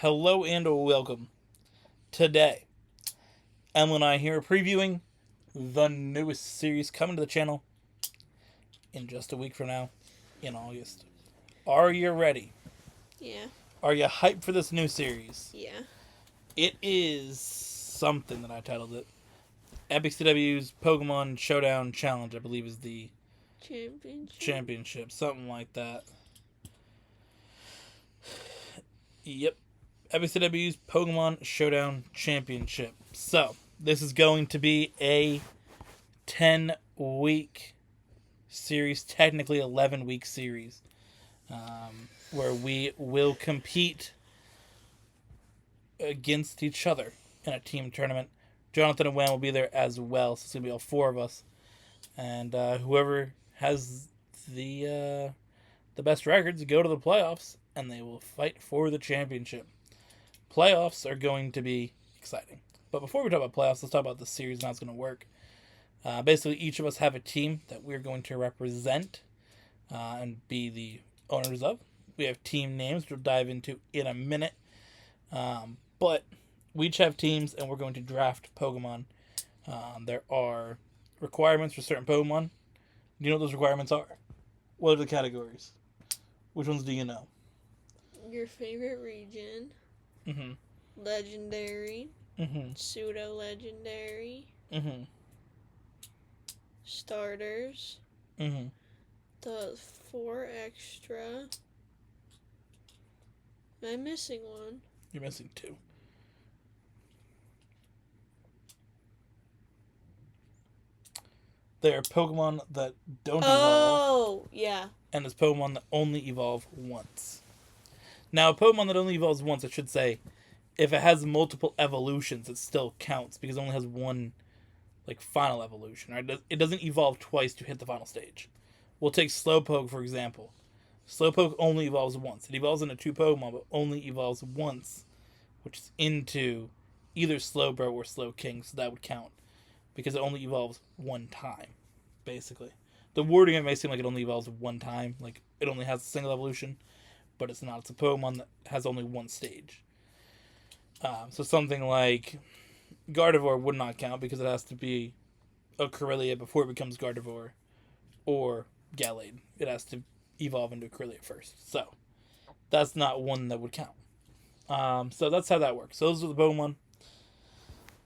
Hello and welcome. Today, Emma and I here are previewing the newest series coming to the channel in just a week from now, in August. Are you ready? Yeah. Are you hyped for this new series? Yeah. It is something that I titled it. Epiccw's Pokemon Showdown Challenge, I believe, is the championship. Something like that. Yep. Epiccw's Pokemon Showdown Championship. So, this is going to be a 10-week series, technically 11-week series, where we will compete against each other in a team tournament. Jonathan and Wham will be there as well, so it's going to be all four of us. And whoever has the best records go to the playoffs, and they will fight for the championship. Playoffs are going to be exciting. But before we talk about playoffs, let's talk about the series and how it's going to work. Basically, each of us have a team that we're going to represent and be the owners of. We have team names, which we'll dive into in a minute. But we each have teams, and we're going to draft Pokemon. There are requirements for certain Pokemon. Do you know what those requirements are? What are the categories? Which ones do you know? Your favorite region. Mm-hmm. Legendary. Mm-hmm. Pseudo legendary. Mm-hmm. Starters. Mm-hmm. The 4 extra. Am I missing one? You're missing 2. There are Pokemon that don't evolve. Oh, yeah. And there's Pokemon that only evolve once. Now, a Pokemon that only evolves once, I should say, if it has multiple evolutions, it still counts because it only has one, final evolution. Right? It doesn't evolve twice to hit the final stage. We'll take Slowpoke, for example. Slowpoke only evolves once. It evolves into 2 Pokemon, but only evolves once, which is into either Slowbro or Slowking, so that would count because it only evolves one time, basically. The wording of it may seem like it only evolves one time, like it only has a single evolution, but it's not. It's a Pokemon that has only one stage. So something like Gardevoir would not count because it has to be a Corellia before it becomes Gardevoir, or Gallade. It has to evolve into a Corellia first. So that's not one that would count. So that's how that works. So those are the Pokemon.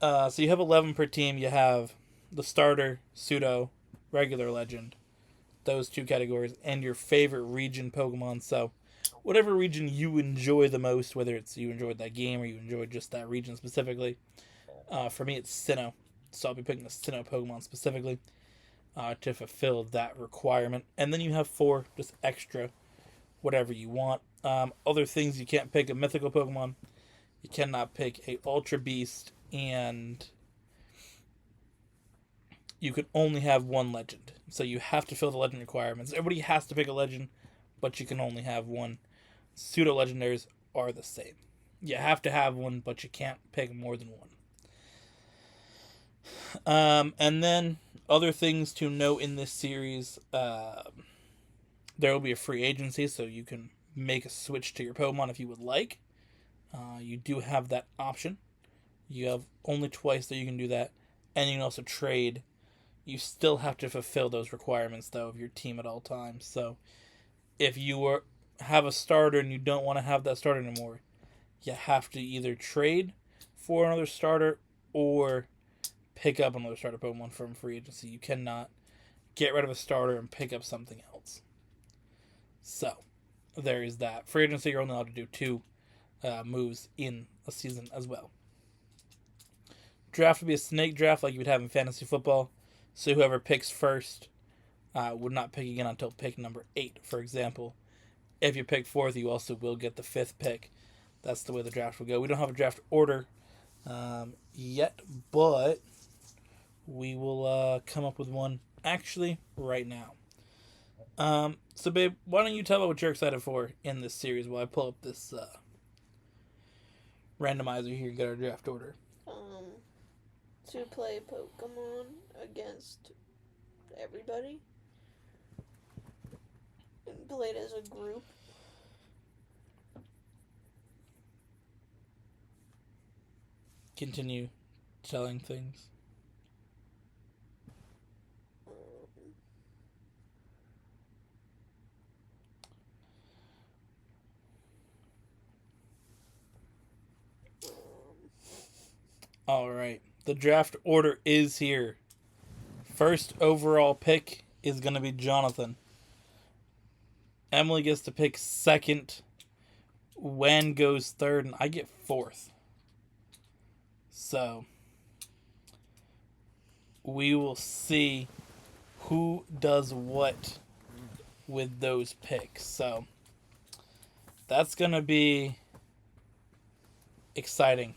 So you have 11 per team. You have the starter, pseudo, regular legend, those 2 categories, and your favorite region Pokemon. So whatever region you enjoy the most, whether it's you enjoyed that game or you enjoyed just that region specifically. For me, it's Sinnoh. So I'll be picking the Sinnoh Pokemon specifically to fulfill that requirement. And then you have 4 just extra, whatever you want. Other things you can't pick a mythical Pokemon. You cannot pick a Ultra Beast, and you can only have 1 legend. So you have to fill the legend requirements. Everybody has to pick a legend, but you can only have 1. Pseudo legendaries are the same. You have to have 1, but you can't pick more than 1. And then other things to note in this series, there will be a free agency, so you can make a switch to your Pokemon if you would like. You do have that option. You have only twice that you can do that, and you can also trade. You still have to fulfill those requirements, though, of your team at all times. So if you have a starter and you don't want to have that starter anymore, you have to either trade for another starter or pick up another starter Pokemon from free agency. You cannot get rid of a starter and pick up something else. So there is that. Free agency, you're only allowed to do 2 moves in a season as well. Draft would be a snake draft like you would have in fantasy football. So whoever picks first would not pick again until pick number 8, for example. If you pick 4th, you also will get the 5th pick. That's the way the draft will go. We don't have a draft order yet, but we will come up with one actually right now. So, babe, why don't you tell me what you're excited for in this series while I pull up this randomizer here and get our draft order. To play Pokemon against everybody and play it as a group. continue telling things. All right. The draft order is here. First overall pick is going to be Jonathan. Emily gets to pick second. Wen goes third, and I get fourth. So, we will see who does what with those picks. So, that's going to be exciting.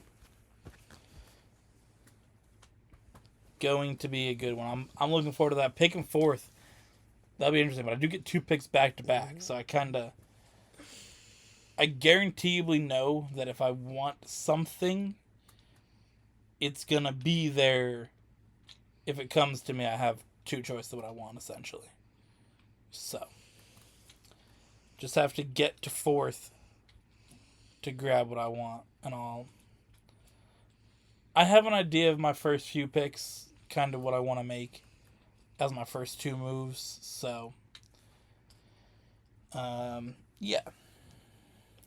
Going to be a good one. I'm looking forward to that. Picking fourth, that'll be interesting. But I do get 2 picks back to back, so I guaranteeably know that if I want something, it's gonna be there. If it comes to me, I have 2 choices of what I want, essentially. So, just have to get to fourth to grab what I want, and I have an idea of my first few picks, kind of what I want to make as my first 2 moves. So, yeah.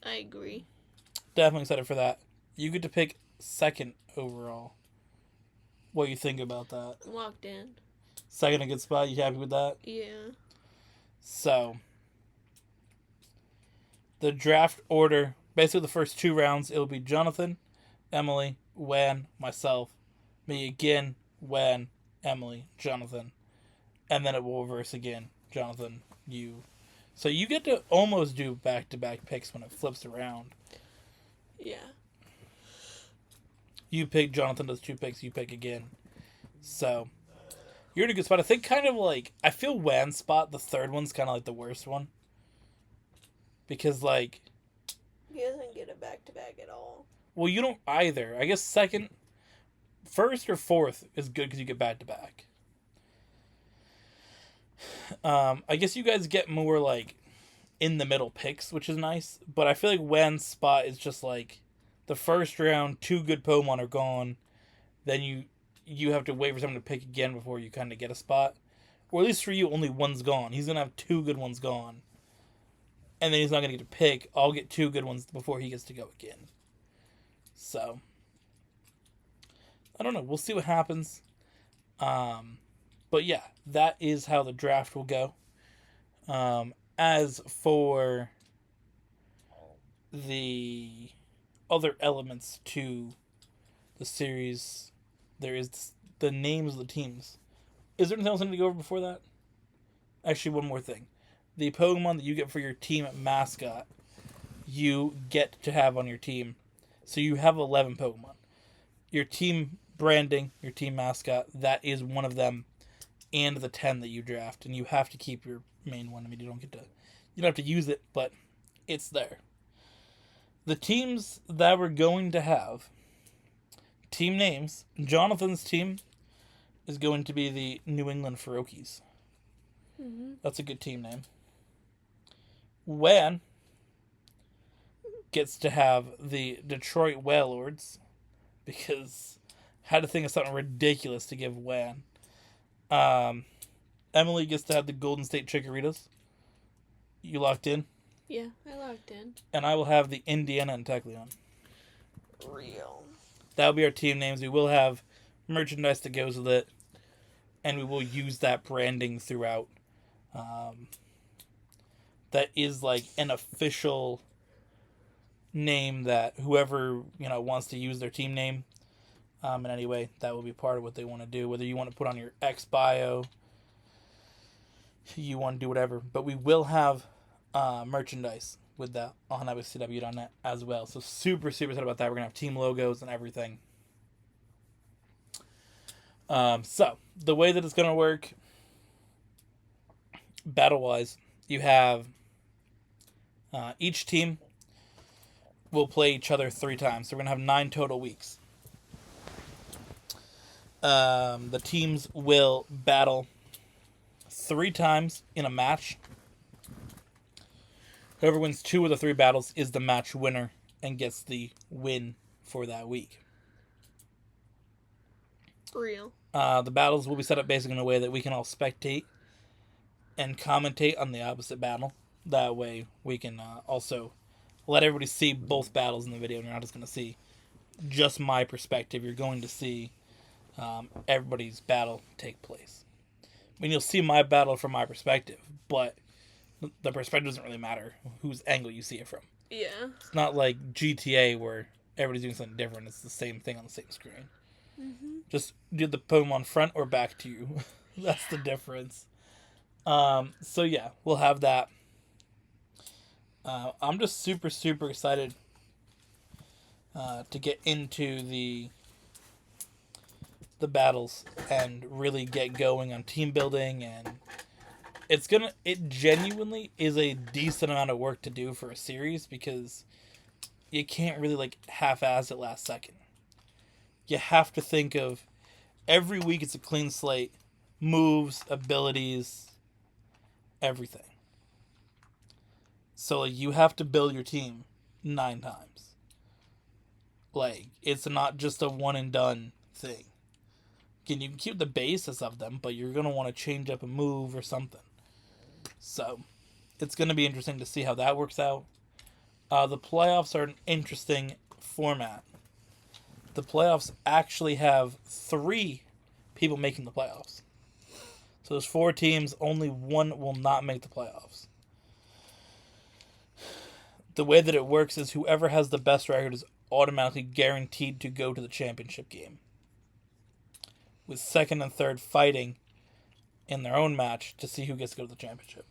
I agree. Definitely excited for that. You get to pick second overall. What do you think about that? Locked in. Second, a good spot. You happy with that? Yeah. So, the draft order, basically the first 2 rounds, it'll be Jonathan, Emily, Wen, myself, me again, Wen, Emily, Jonathan. And then it will reverse again. Jonathan, you. So you get to almost do back-to-back picks when it flips around. Yeah. You pick, Jonathan does 2 picks, you pick again. So, you're in a good spot. I think kind of like, I feel Wan's spot, the third one's kind of like the worst one. Because like... He doesn't get a back-to-back at all. Well, you don't either. I guess first or fourth is good because you get back-to-back. I guess you guys get more like in the middle picks, which is nice. But I feel like Wan's spot is just like the first round, 2 good Pokemon are gone. Then you have to wait for someone to pick again before you kind of get a spot. Or at least for you, only one's gone. He's going to have 2 good ones gone. And then he's not going to get to pick. I'll get 2 good ones before he gets to go again. So, I don't know. We'll see what happens. But yeah, that is how the draft will go. As for the other elements to the series, there is the names of the teams. Is there anything else I need to go over before that? Actually, one more thing. The Pokemon that you get for your team mascot, you get to have on your team. So you have 11 Pokemon. Your team branding, your team mascot, that is one of them, and the 10 that you draft. And you have to keep your main one. I mean, you don't have to use it, but it's there. The teams that we're going to have, team names, Jonathan's team is going to be the New England Ferokies. Mm-hmm. That's a good team name. Wen gets to have the Detroit Whalelords, because I had to think of something ridiculous to give Wen. Emily gets to have the Golden State Chikorritas. You locked in? Yeah, I locked in. And I will have the Indiana and Tecleon. Real. That'll be our team names. We will have merchandise that goes with it, and we will use that branding throughout. That is like an official name that whoever wants to use their team name in any way, that will be part of what they want to do. Whether you want to put on your X bio, you want to do whatever, but we will have merchandise with that on epiccw.net as well. So super excited about that. We're gonna have team logos and everything. So the way that it's gonna work, battle wise, you have each team will play each other 3 times. So we're gonna have 9 total weeks. The teams will battle 3 times in a match. Whoever wins 2 of the 3 battles is the match winner and gets the win for that week. Real. The battles will be set up basically in a way that we can all spectate and commentate on the opposite battle. That way we can also let everybody see both battles in the video. You're not just going to see just my perspective. You're going to see everybody's battle take place. I mean, you'll see my battle from my perspective, but the perspective doesn't really matter whose angle you see it from. Yeah. It's not like GTA where everybody's doing something different. It's the same thing on the same screen. Mm-hmm. Just do the Pokemon front or back to you. That's the difference. So yeah, we'll have that. I'm just super, super excited to get into the battles and really get going on team building, and it genuinely is a decent amount of work to do for a series because you can't really like half-ass it last second. You have to think of every week it's a clean slate, moves, abilities, everything. So like, you have to build your team 9 times. Like, it's not just a one and done thing. You can keep the basis of them, but you're going to want to change up a move or something. So, it's going to be interesting to see how that works out. The playoffs are an interesting format. The playoffs actually have 3 people making the playoffs. So there's 4 teams, only 1 will not make the playoffs. The way that it works is whoever has the best record is automatically guaranteed to go to the championship game, with 2nd and 3rd fighting in their own match to see who gets to go to the championship.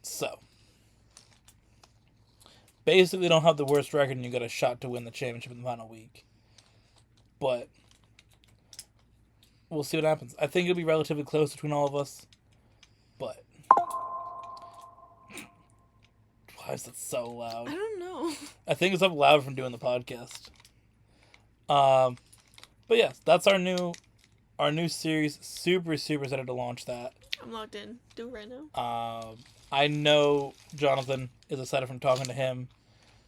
So, basically, you don't have the worst record and you got a shot to win the championship in the final week. But we'll see what happens. I think it'll be relatively close between all of us. But why is it so loud? I don't know. I think it's up loud from doing the podcast. But yeah, that's our new series. Super, super excited to launch that. I'm logged in. Do it right now. I know Jonathan is excited from talking to him.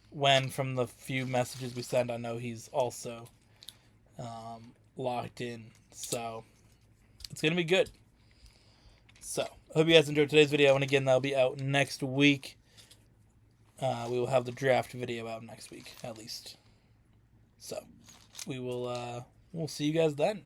When from the few messages we send, I know he's also locked in. So it's gonna be good. So I hope you guys enjoyed today's video, and again, that'll be out next week. We will have the draft video out next week, at least. So we will we'll see you guys then.